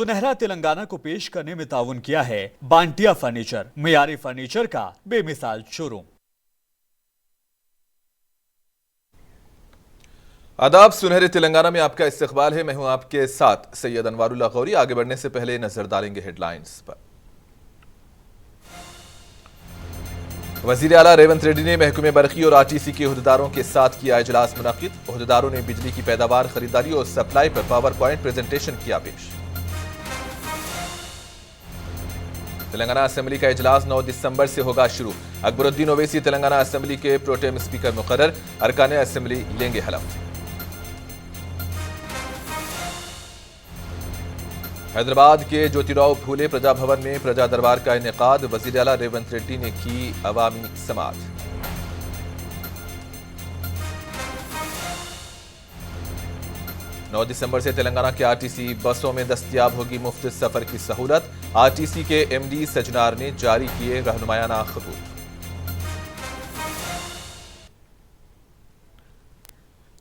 सुनहरा तेलंगाना को पेश करने में ताउन किया है बांटिया फर्नीचर, मियारी फर्नीचर का बेमिसाल शोरूम। आदाब, सुनहरे तेलंगाना में आपका इस्तकबाल है। मैं हूं आपके साथ सैयद अनवारुल्लाह गौरी। आगे बढ़ने से पहले नजर डालेंगे हेडलाइंस पर। वजीर आला रेवंत रेड्डी ने महकमे बरकी और आरटीसी के ओहदेदारों के साथ किया इजलास मुनक्किद। ओहदेदारों ने बिजली की पैदावार, खरीदारी और सप्लाई पर पावर पॉइंट प्रेजेंटेशन किया पेश। तेलंगाना असेंबली का इजलास 9 दिसंबर से होगा शुरू। अकबरुद्दीन ओवैसी तेलंगाना असेंबली के प्रोटेम स्पीकर मुकर्रर। अरकान असेंबली लेंगे हलफ। हैदराबाद के ज्योतिराव फूले प्रजा भवन में प्रजा दरबार का इनेकाद। वजीर आला रेवंत रेड्डी ने की अवामी समात। नौ दिसंबर से तेलंगाना के आरटीसी बसों में दस्तयाब होगी मुफ्त सफर की सहूलत। आरटीसी के एमडी सजनार ने जारी किए रहनुमायाना खतूत।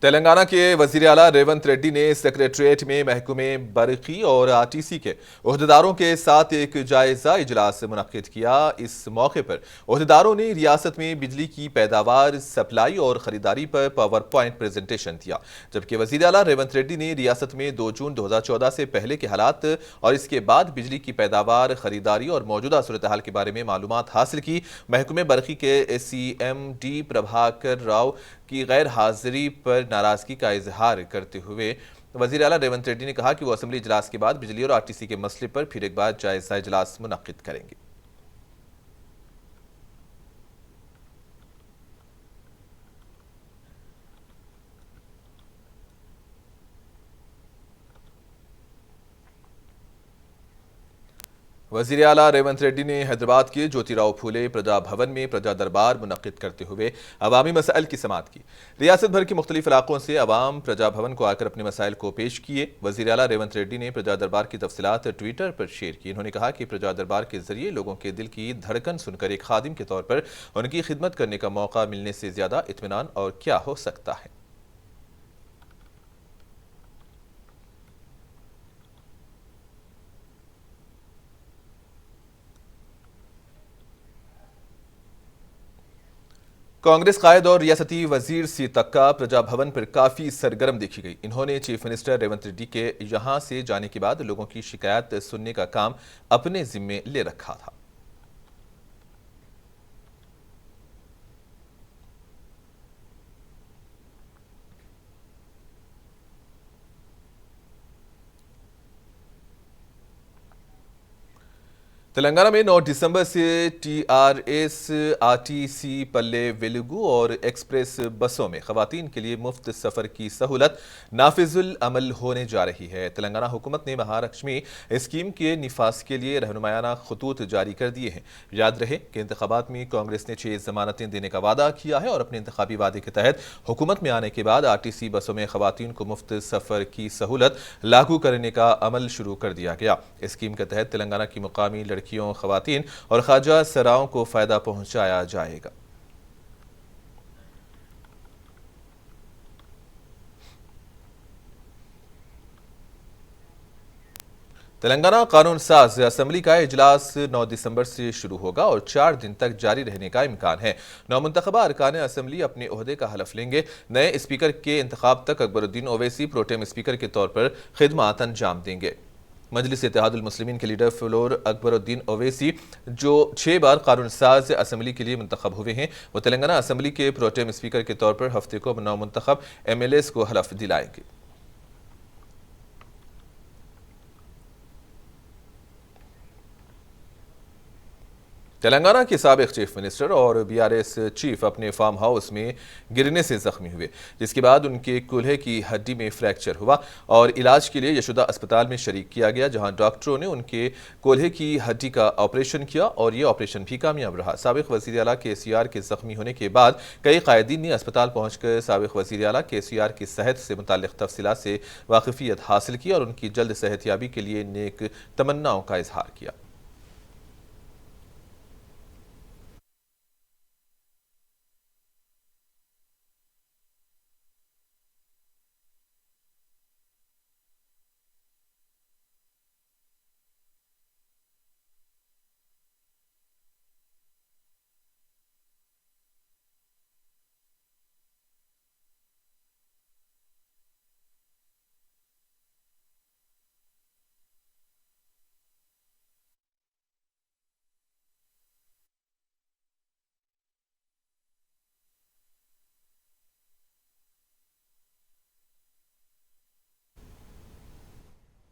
तेलंगाना के वजीर आला रेवंत रेड्डी ने सेक्रेटरिएट में महकमे बरकी और आरटीसी के ओहदेदारों के साथ एक जायजा इजलास मुनक्किद किया। इस मौके पर ओहदेदारों ने रियासत में बिजली की पैदावार, सप्लाई और खरीदारी पर पावर पॉइंट प्रेजेंटेशन दिया। जबकि वजीर आला रेवंत रेड्डी ने रियासत में 2 जून 2014 से पहले के हालात और इसके बाद बिजली की पैदावार, खरीदारी और मौजूदा सूरत हाल के बारे में मालूमात हासिल की। महकमे बरकी के सीएमडी प्रभाकर राव की गैर हाजिरी पर नाराजगी का इजहार करते हुए वजीर आला रेवंत रेड्डी ने कहा कि वो असेंबली इजलास के बाद बिजली और आरटीसी के मसले पर फिर एक बार जायजा इजलास मुनक्किद करेंगे। वजीर आला रेवंत रेड्डी ने हैदराबाद के ज्योतिराव फूले प्रजा भवन में प्रजा दरबार मुनक्किद करते हुए अवामी मसाइल की समात की। रियासत भर के मुख्तलिफ इलाकों से अवाम प्रजा भवन को आकर अपने मसाइल को पेश किए। वजीर आला रेवंत रेड्डी ने प्रजा दरबार की तफसीलात ट्विटर पर शेयर की। उन्होंने कहा कि प्रजा दरबार के जरिए लोगों के दिल की धड़कन सुनकर एक खादिम के तौर पर उनकी खिदमत करने का मौका मिलने से ज्यादा इत्मीनान और क्या हो सकता है। कांग्रेस कायद और रियासती वजीर सी तक्का प्रजा भवन पर काफी सरगर्म देखी गई। इन्होंने चीफ मिनिस्टर रेवंत रेड्डी के यहां से जाने के बाद लोगों की शिकायत सुनने का काम अपने जिम्मे ले रखा था। तेलंगाना में 9 दिसंबर से टीआरएस, आरटीसी, पल्ले वेलुगु और एक्सप्रेस बसों में खवातीन के लिए मुफ्त सफर की सहूलत नाफिजुल अमल होने जा रही है। तेलंगाना हुकूमत ने महालक्ष्मी स्कीम के निफाज के लिए रहनुमायाना खतूत जारी कर दिए हैं। याद रहे कि इंतखाबात में कांग्रेस ने 6 जमानतें देने का वादा किया है और अपने इंतखाबी वादे के तहत हुकूमत में आने के बाद आरटीसी बसों में खवातीन को मुफ्त सफर की सहूलत लागू करने का अमल शुरू कर दिया गया। स्कीम के तहत तेलंगाना की मुकामी लड़कियों, खवातीन और ख्वाजा सराओं को फायदा पहुंचाया जाएगा। तेलंगाना कानून साज असेंबली का इजलास 9 दिसंबर से शुरू होगा और 4 दिन तक जारी रहने का इम्कान है। नौमुंतखबा अरकान असेंबली अपने ओहदे का हलफ लेंगे। नए स्पीकर के इंतखाब तक अकबरुद्दीन ओवैसी प्रोटेम स्पीकर के तौर पर खिदमत अंजाम देंगे। मजलिस इत्तेहादुल मुस्लिमीन के लीडर फ्लोर अकबरुद्दीन ओवैसी, जो 6 बार कानून साज असेंबली के लिए मुंतखब हुए हैं, वो तेलंगाना असेंबली के प्रोटेम स्पीकर के तौर पर हफ्ते को नौमुंतखब एमएलएस को हलफ दिलाएंगे। तेलंगाना के साबिक चीफ मिनिस्टर और बीआरएस चीफ अपने फार्म हाउस में गिरने से जख्मी हुए, जिसके बाद उनके कूल्हे की हड्डी में फ्रैक्चर हुआ और इलाज के लिए यशोदा अस्पताल में शरीक किया गया, जहां डॉक्टरों ने उनके कूल्हे की हड्डी का ऑपरेशन किया और ये ऑपरेशन भी कामयाब रहा। साबिक वज़ीर आला केसीआर के जख्मी होने के बाद कई कायदीन ने अस्पताल पहुंचकर साबिक वज़ीर आला केसीआर की सेहत से मुताल्लिक़ तफसीलात से वाकिफियत हासिल की और उनकी जल्द सेहतयाबी के लिए नेक तमन्नाओं का इजहार किया।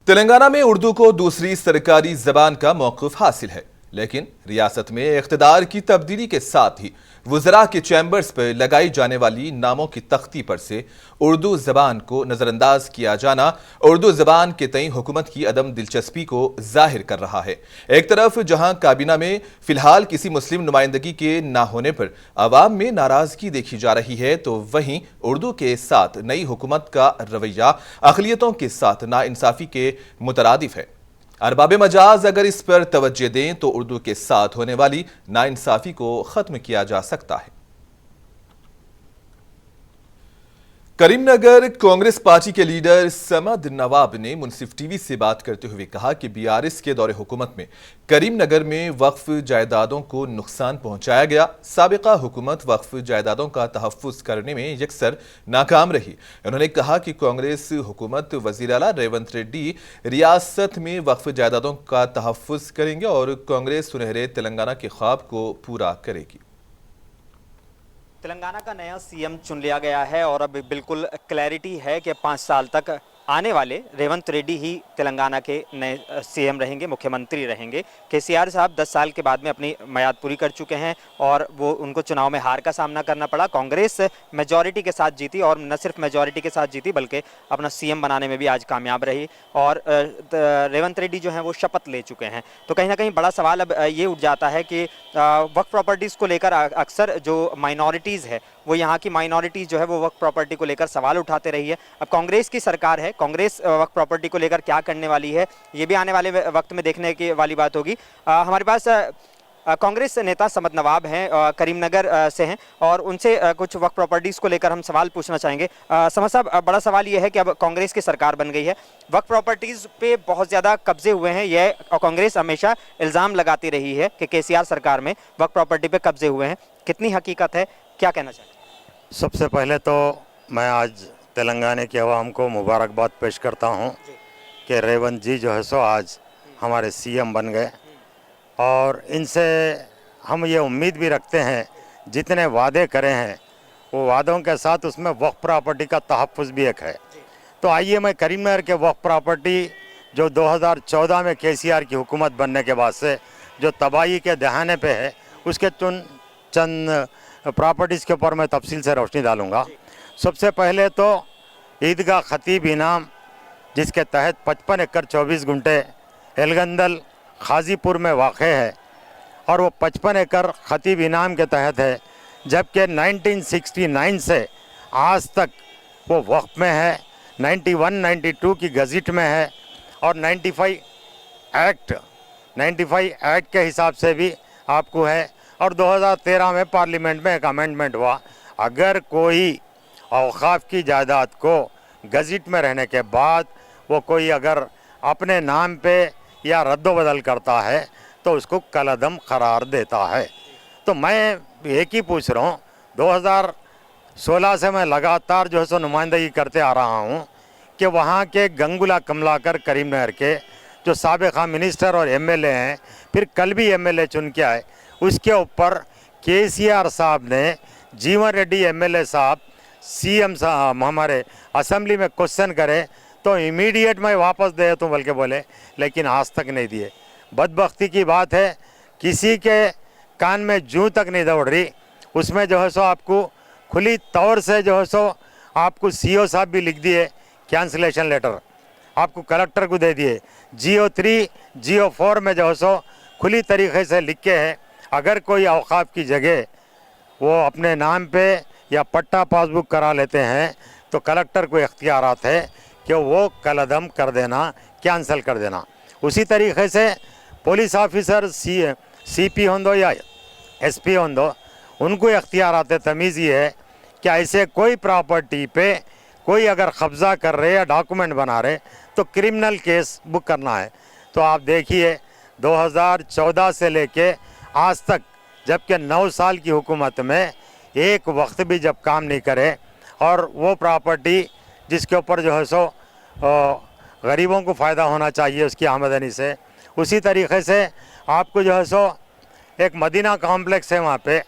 तेलंगाना में उर्दू को दूसरी सरकारी जबान का मौक़िफ़ हासिल है, लेकिन रियासत में इक़्तिदार की तब्दीली के साथ ही वज़रा के चैम्बर्स पर लगाई जाने वाली नामों की तख्ती पर से उर्दू ज़बान को नज़रअंदाज किया जाना उर्दू ज़बान के तई हुकूमत की अदम दिलचस्पी को जाहिर कर रहा है। एक तरफ जहां काबीना में फिलहाल किसी मुस्लिम नुमाइंदगी के ना होने पर अवाम में नाराज़गी देखी जा रही है, तो वहीं उर्दू के साथ नई हुकूमत का रवैया अक़लियतों के साथ नाइंसाफ़ी के मुतरादिफ है। अरबाब मजाज अगर इस पर तवज्जो दें तो उर्दू के साथ होने वाली नाइंसाफ़ी को ख़त्म किया जा सकता है। करीमनगर कांग्रेस पार्टी के लीडर समद नवाब ने मुनसिफ टीवी से बात करते हुए कहा कि बीआरएस के दौरे हुकूमत में करीमनगर में वक्फ जायदादों को नुकसान पहुंचाया गया। साबिका हुकूमत वक्फ जायदादों का तहफ़्फ़ुज़ करने में यकसर नाकाम रही। उन्होंने कहा कि कांग्रेस हुकूमत वज़ीर आला रेवंत रेड्डी रियासत में वक्फ जायदादों का तहफ़्फ़ुज़ करेंगे और कांग्रेस सुनहरे तेलंगाना के ख्वाब को पूरा करेगी। तेलंगाना का नया सीएम चुन लिया गया है और अब बिल्कुल क्लैरिटी है कि 5 साल तक आने वाले रेवंत रेड्डी ही तेलंगाना के नए सीएम रहेंगे, मुख्यमंत्री रहेंगे। केसीआर साहब 10 साल के बाद में अपनी मियाद पूरी कर चुके हैं और वो उनको चुनाव में हार का सामना करना पड़ा। कांग्रेस मेजॉरिटी के साथ जीती और न सिर्फ मेजॉरिटी के साथ जीती बल्कि अपना सीएम बनाने में भी आज कामयाब रही और रेवंत रेड्डी जो हैं वो शपथ ले चुके हैं। तो कहीं ना कहीं बड़ा सवाल अब ये उठ जाता है कि वक्फ प्रॉपर्टीज़ को लेकर अक्सर जो माइनॉरिटीज़ है वो यहाँ की माइनॉरिटीज़ जो है वो वक्फ प्रॉपर्टी को लेकर सवाल उठाते रही है। अब कांग्रेस की सरकार है, कांग्रेस वक्फ प्रॉपर्टी को लेकर क्या करने वाली है ये भी आने वाले वक्त में देखने की वाली बात होगी। हमारे पास कांग्रेस नेता समद नवाब हैं, करीमनगर से हैं और उनसे कुछ वक्फ प्रॉपर्टीज़ को लेकर हम सवाल पूछना चाहेंगे। समद साहब, बड़ा सवाल ये है कि अब कांग्रेस की सरकार बन गई है, वक्फ प्रॉपर्टीज़ पे बहुत ज़्यादा कब्जे हुए हैं। यह कांग्रेस हमेशा इल्ज़ाम लगाती रही है कि केसीआर सरकार में वक्फ प्रॉपर्टी पे कब्जे हुए हैं। कितनी हकीकत है, क्या कहना चाहिए? सबसे पहले तो मैं आज तेलंगाना के अवाम को मुबारकबाद पेश करता हूं कि रेवंत जी जो है सो आज हमारे सीएम बन गए और इनसे हम ये उम्मीद भी रखते हैं जितने वादे करे हैं वो वादों के साथ उसमें वक्फ प्रॉपर्टी का तहफ़्फ़ुज़ भी एक है। तो आइए मैं करीमनगर के वक्फ प्रॉपर्टी जो 2014 में केसीआर की हुकूमत बनने के बाद से जो तबाही के दहाने पे है उसके चंद प्रॉपर्टीज़ के ऊपर मैं तफसील से रोशनी डालूँगा। सबसे पहले तो ईदगाह खतीब इनाम जिसके तहत 55 एकड़ 24 गुंठे एलगंदल खाजीपुर में वाक़ है और वो 55 एकड़ खतीब इनाम के तहत है, जबकि 1969 से आज तक वो वक्फ में है, 91-92 की गज़ट में है और 95 एक्ट के हिसाब से भी आपको है और 2013 में पार्लियामेंट में एक अमेंडमेंट हुआ। अगर कोई औक़ाफ़ की जायदाद को गज़ट में रहने के बाद वो कोई अगर अपने नाम पे या रद्द-बदल करता है तो उसको कलअदम करार देता है। तो मैं एक ही पूछ रहा हूँ, 2016 से मैं लगातार जो है सो नुमाइंदगी करते आ रहा हूँ कि वहाँ के गंगुला कमलाकर करीमनगर के जो साबिक़ा मिनिस्टर और एमएलए हैं, फिर कल भी एमएलए चुन के आए, उसके ऊपर केसीआर साहब ने जीवन रेड्डी एमएलए साहब सीएम साहब हमारे असेंबली में क्वेश्चन करे तो इमीडिएट मैं वापस दे तो बल्कि बोले, लेकिन आज तक नहीं दिए। बदबख्ती की बात है किसी के कान में जूं तक नहीं दौड़ रही। उसमें जो है सो आपको खुली तौर से जो है सो आपको सीओ साहब भी लिख दिए कैंसलेशन लेटर, आपको कलेक्टर को दे दिए। GO3 GO4 में जो है सो खुली तरीके से लिख के है अगर कोई औक़ाफ़ की जगह वो अपने नाम पे या पट्टा पासबुक करा लेते हैं तो कलेक्टर को इख्तियारात है कि वो कलअदम कर देना, कैंसिल कर देना। उसी तरीके से पुलिस ऑफिसर CP होंदो या SP होंदो, उनको इख्तियारात तमीज़ ये है कि ऐसे कोई प्रॉपर्टी पे कोई अगर कब्ज़ा कर रहे या डॉक्यूमेंट बना रहे तो क्रिमिनल केस बुक करना है। तो आप देखिए 2014 से लेके आज तक, जबकि 9 साल की हुकूमत में एक वक्त भी जब काम नहीं करे और वो प्रॉपर्टी जिसके ऊपर जो है सो गरीबों को फ़ायदा होना चाहिए उसकी आमदनी से, उसी तरीके से आपको जो है सो एक मदीना कॉम्प्लेक्स है, वहाँ पे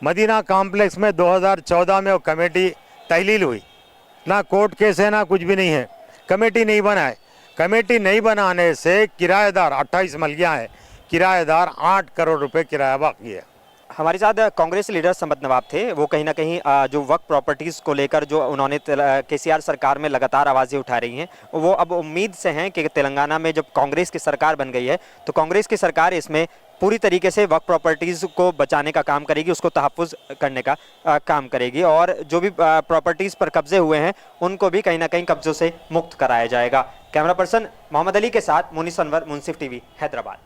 मदीना कॉम्प्लेक्स में 2014 में वो कमेटी तहलील हुई, ना कोर्ट केस है ना कुछ भी नहीं है, कमेटी नहीं बनाए, कमेटी नहीं बनाने से किराएदार 28 मलिया है, किराएदार 8 करोड़ रुपए किराया बाकी है। हमारे साथ कांग्रेस लीडर सम्मत नवाब थे। वो कहीं ना कहीं जो वक्फ प्रॉपर्टीज़ को लेकर जो उन्होंने केसीआर सरकार में लगातार आवाज़ें उठा रही हैं, वो अब उम्मीद से हैं कि तेलंगाना में जब कांग्रेस की सरकार बन गई है तो कांग्रेस की सरकार इसमें पूरी तरीके से वक्फ प्रॉपर्टीज़ को बचाने का काम करेगी, उसको तहफ़्फ़ुज़ करने का काम करेगी और जो भी प्रॉपर्टीज़ पर कब्जे हुए हैं उनको भी कहीं ना कहीं कब्जों से मुक्त कराया जाएगा। कैमरा पर्सन मोहम्मद अली के साथ मुनीस अनवर, मुंसिफ टीवी, हैदराबाद।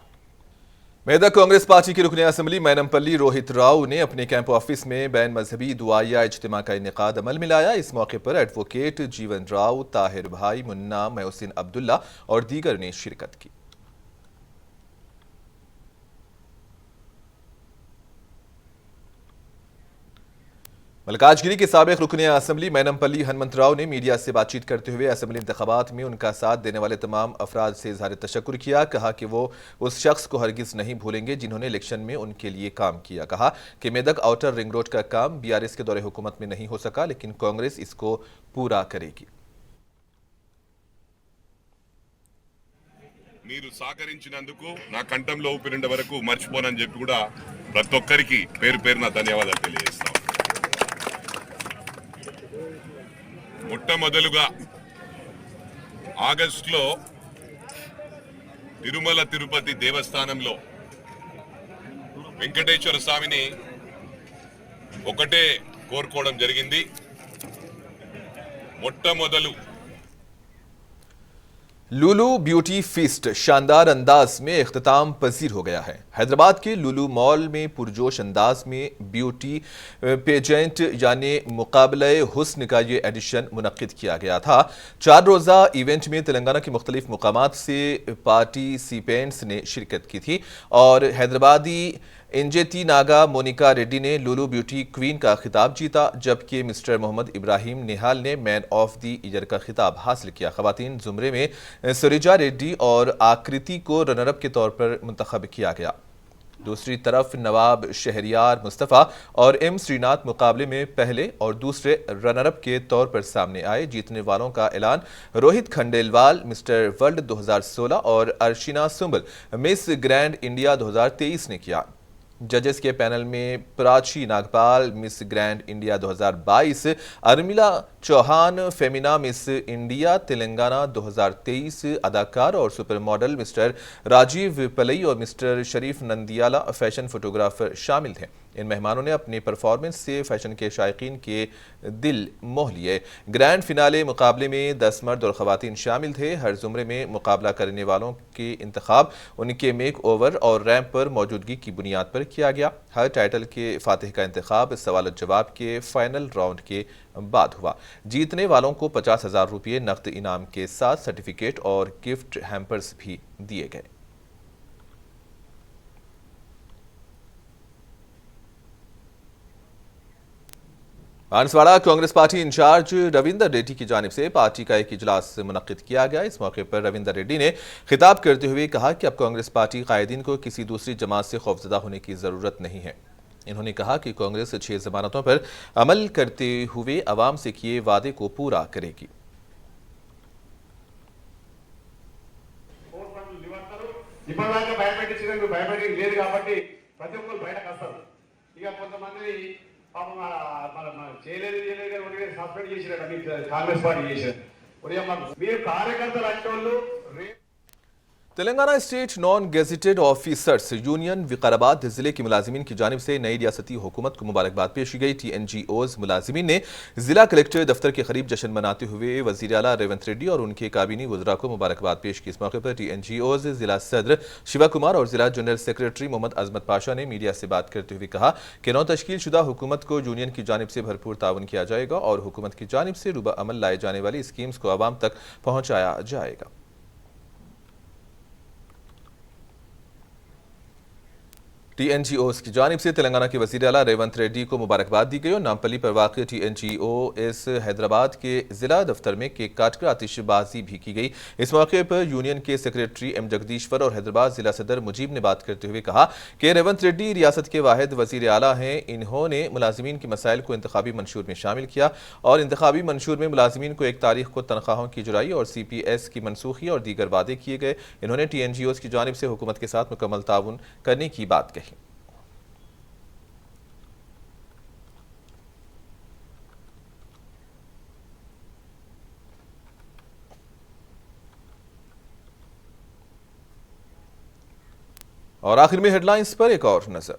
मेदक कांग्रेस पार्टी के रुकने असम्बली मैनमपल्ली रोहित राव ने अपने कैंप ऑफिस में बैन मजहबी दुआया इज्तिमा का इनेकाद अमल में लाया। इस मौके पर एडवोकेट जीवन राव, ताहिर भाई, मुन्ना, मोहसिन अब्दुल्ला और दीगर ने शिरकत की। मलकाजगिरी के साबिक रुकने असम्बली मैनमपल्ली हनुमंतराव ने मीडिया से बातचीत करते हुए असम्बली इंतखाबात में उनका साथ देने वाले तमाम अफराद से इजहार तशक्कुर किया। कहा कि वो उस शख्स को हरगिज़ नहीं भूलेंगे जिन्होंने इलेक्शन में उनके लिए काम किया। कहा कि मेदक आउटर रिंग रोड का काम बीआरएस के दौरे हुकूमत में नहीं हो सका, लेकिन कांग्रेस इसको पूरा करेगी। మీరు సహకరించినందుకు నా కంఠంలో ఊపిరిండే వరకు మర్చిపోనని చెప్పి కూడా ప్రతి ఒక్కరికి పేరు పేరున ధన్యవాదాలు తెలియజేస్తాం। మొట్టమొదలుగా ఆగస్టులో తిరుమల తిరుపతి దేవస్థానంలో వెంకటేశ్వర స్వామిని ఒకటే కోరుకోవడం జరిగింది। మొట్టమొదలు लुलु ब्यूटी फीस्ट शानदार अंदाज में इख्तिताम पजीर हो गया है। हैदराबाद के लुलु मॉल में पुरजोश अंदाज में ब्यूटी पेजेंट यानी मुकाबले हुस्न का ये एडिशन मुनक्किद किया गया था। 4 रोज़ा इवेंट में तेलंगाना के मुख्तलिफ मुकामात से पार्टिसिपेंट्स ने शिरकत की थी और हैदराबादी इंजेती नागा मोनिका रेड्डी ने लुलु ब्यूटी क्वीन का खिताब जीता, जबकि मिस्टर मोहम्मद इब्राहिम निहाल ने मैन ऑफ द ईयर का खिताब हासिल किया। खवातीन जुमरे में सरिजा रेड्डी और आकृति को रनरअप के तौर पर मुंतखब किया गया। दूसरी तरफ नवाब शहरियार मुस्तफ़ा और एम श्रीनाथ मुकाबले में पहले और दूसरे रनरअप के तौर पर सामने आए। जीतने वालों का ऐलान रोहित खंडेलवाल मिस्टर वर्ल्ड 2016 और Arshina Sumbal Miss Grand India 2023 ने किया। जजेस के पैनल में Prachi Nagpal Miss Grand India 2022, Armila Chauhan Femina Miss India Telangana 2023, अदाकार और supermodel Mister Rajeev Palai और Mister Sharif Nandiyala fashion photographer शामिल थे। इन मेहमानों ने अपने परफॉर्मेंस से फैशन के शायकीन के दिल मोह लिए। ग्रैंड फिनाले मुकाबले में 10 मर्द और खवातीन शामिल थे। हर जुमरे में मुकाबला करने वालों के इंतखाब उनके मेक ओवर और रैंप पर मौजूदगी की बुनियाद पर किया गया। हर टाइटल के फातिह का इंतखाब सवाल जवाब के फाइनल राउंड के बाद हुआ। जीतने वालों को 50,000 रुपये नकद इनाम के साथ सर्टिफिकेट और गिफ्ट हैम्पर्स भी दिए गए। बांसवाड़ा कांग्रेस पार्टी इंचार्ज रविंदर रेड्डी की जानिब से पार्टी का एक इजलास मुनक्किद किया गया। इस मौके पर रविंदर रेड्डी ने खिताब करते हुए कहा कि अब कांग्रेस पार्टी कायदीन को किसी दूसरी जमात से खौफजदा होने की ज़रूरत नहीं है। इन्होंने कहा कि कांग्रेस 6 जमानतों पर अमल करते हुए अवाम से किए वादे को पूरा करेगी। పాపం చేయలేదు సస్పెండ్ చేసినట్టు కాంగ్రెస్ పార్టీ చేసిన మీరు కార్యకర్తలు అంటే వాళ్ళు Telangana state non gazetted officers union Vikarabad जिले के मुलाजिमीन की जानिब से नई रियासती हुकूमत को मुबारकबाद पेश की गई। TNGOs मुलाजिमीन ने जिला कलेक्टर दफ्तर के करीब जश्न मनाते हुए वज़ीर आला रेवंत रेड्डी और उनके काबीनी वज़रा को मुबारकबाद पेश की। इस मौके पर TNGOs जिला सदर शिवा कुमार और जिला जनरल सेक्रेटरी मोहम्मद अजमत पाशा ने मीडिया से बात करते हुए कहा कि नौ तश्कील शुदा हुकूमत को यूनियन की जानिब से भरपूर ताउन किया जाएगा और हुकूमत की जानिब से रुबा अमल लाए जाने वाली स्कीम्स को आवाम तक पहुँचाया जाएगा। TNGOs की जानिब से तेलंगाना के वज़ीर आला रेवंत रेड्डी को मुबारकबाद दी गई और नामपल्ली पर वाक़ TNGOs हैदराबाद के ज़िला दफ्तर में केक काटकर आतिशबाजी भी की गई। इस मौके पर यूनियन के सेक्रेटरी M जगदीश्वर और हैदराबाद ज़िला सदर मुजीब ने बात करते हुए कहा कि रेवंत रेड्डी रियासत के वाहिद वज़ीर आला हैं। इन्होंने मुलाजिमीन के मसाइल को इंतखाबी मंशूर में शामिल किया और इंतखाबी मंशूर में मुलाजिमीन को 1 तारीख को तनख्वाहों की जुराई और CPS की मनसूखी और दीगर वादे किए गए। इन्होंने TNGOs की जानिब से हुकूमत के साथ मुकम्मल ताउन करने की बात कही। और आखिर में हेडलाइंस पर एक और नजर।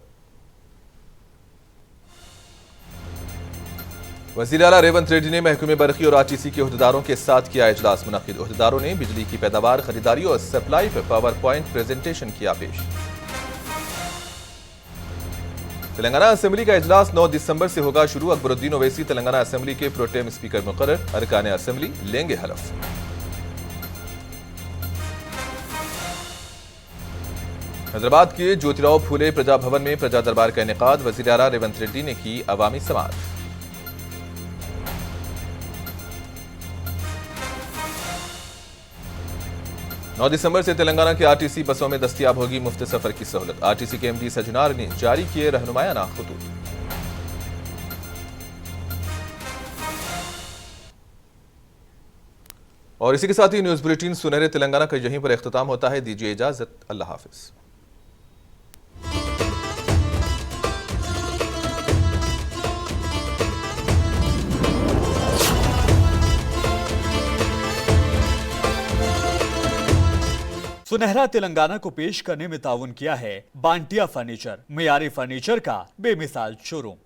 वज़ीर आला रेवंत रेड्डी ने महकमे बरक़ी और RTC के ओहदेदारों के साथ किया इजलास मुनक़्क़िद। ओहदेदारों ने बिजली की पैदावार, खरीदारी और सप्लाई पर पावर पॉइंट प्रेजेंटेशन किया पेश। तेलंगाना असेंबली का इजलास 9 दिसंबर से होगा शुरू। अकबरुद्दीन ओवैसी तेलंगाना असेंबली के प्रोटेम स्पीकर मुकर्रर। अरकान असेंबली लेंगे हलफ। हैदराबाद के ज्योतिराव फूले प्रजा भवन में प्रजा दरबार का इनेकाद। वज़ीर आला रेवंत रेड्डी ने की अवामी समाअत। नौ दिसंबर से तेलंगाना के RTC बसों में दस्तयाब होगी मुफ्त सफर की सहूलत। RTC के MD सजनार ने जारी किए रहनुमायाना खतूत। और इसी के साथ ही न्यूज बुलेटिन सुनहरे तेलंगाना का यहीं पर इख्तिताम होता है। दीजिए इजाजत, अल्लाह हाफिज। सुनहरा तेलंगाना को पेश करने में ताउन किया है बांटिया फर्नीचर, मियारी फर्नीचर का बेमिसाल शोरूम।